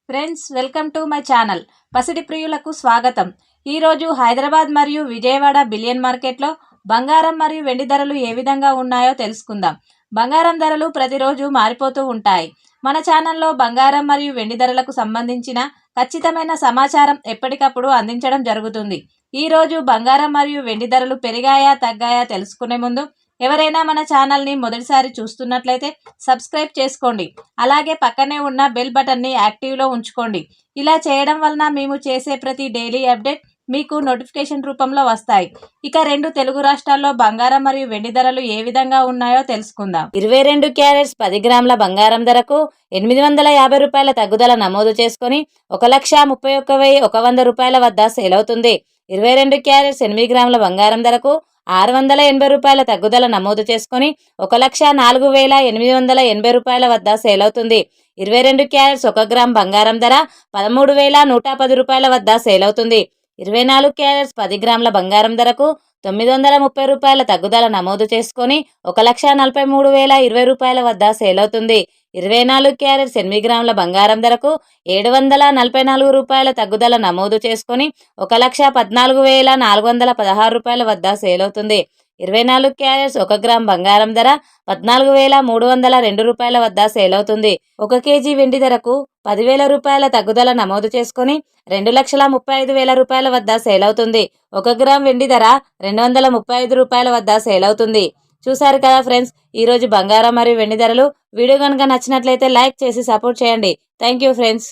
Friends, welcome to my channel. పసిడి ప్రియులకు స్వాగతం. ఈరోజు హైదరాబాద్ మరియు విజయవాడ బిలియన్ మార్కెట్లో బంగారం మరియు వెండి ధరలు ఏ విధంగా ఉన్నాయో తెలుసుకుందాం. బంగారం ధరలు ప్రతిరోజు మారిపోతూ ఉంటాయి. మన ఛానల్లో బంగారం మరియు వెండి ధరలకు సంబంధించిన ఖచ్చితమైన సమాచారం ఎప్పటికప్పుడు అందించడం జరుగుతుంది. ఈరోజు బంగారం మరియు వెండి ధరలు పెరిగాయా తగ్గాయా తెలుసుకునే ముందు ఎవరైనా మన ఛానల్ని మొదటిసారి చూస్తున్నట్లయితే సబ్స్క్రైబ్ చేసుకోండి. అలాగే పక్కనే ఉన్న బెల్ బటన్ని యాక్టివ్లో ఉంచుకోండి. ఇలా చేయడం వలన మేము చేసే ప్రతి డైలీ అప్డేట్ మీకు నోటిఫికేషన్ రూపంలో వస్తాయి. ఇక రెండు తెలుగు రాష్ట్రాల్లో బంగారం మరియు వెండి ధరలు ఏ విధంగా ఉన్నాయో తెలుసుకుందాం. 22 క్యారెట్స్ 10 గ్రాముల బంగారం ధరకు 850 రూపాయల తగ్గుదల నమోదు చేసుకుని 1,31,100 రూపాయల వద్ద సేల్ అవుతుంది. 22 క్యారెట్స్ 8 గ్రాముల బంగారం ధరకు 680 రూపాయల తగ్గుదల నమోదు చేసుకుని 1,04,880 రూపాయల వద్ద సేల్ అవుతుంది. 22 క్యారెట్స్ 1 గ్రామ్ బంగారం ధర 13,110 రూపాయల వద్ద సేల్ అవుతుంది. 24 క్యారెట్స్ 10 గ్రాముల బంగారం ధరకు 930 రూపాయల తగ్గుదల నమోదు చేసుకొని 1,43,020 రూపాయల వద్ద సేల్ అవుతుంది. 24 క్యారెట్స్ 8 గ్రాముల బంగారం ధరకు 744 రూపాయల తగ్గుదల నమోదు చేసుకొని 1,14,416 రూపాయల వద్ద సేల్ అవుతుంది. 24 క్యారెట్స్ 1 గ్రామ్ బంగారం ధర 14,302 రూపాయల వద్ద సేల్ అవుతుంది. 1 కేజీ వెండి ధరకు 10,000 రూపాయల తగ్గుదల నమోదు చేసుకుని 2,35,000 రూపాయల వద్ద సేల్ అవుతుంది. 1 గ్రామ్ వెండి ధర 235 రూపాయల వద్ద సేల్ అవుతుంది. చూసారు కదా ఫ్రెండ్స్, ఈరోజు బంగారం మరియు వెండి ధరలు. వీడియో కనుక నచ్చినట్లయితే లైక్ చేసి సపోర్ట్ చేయండి. Thank you friends.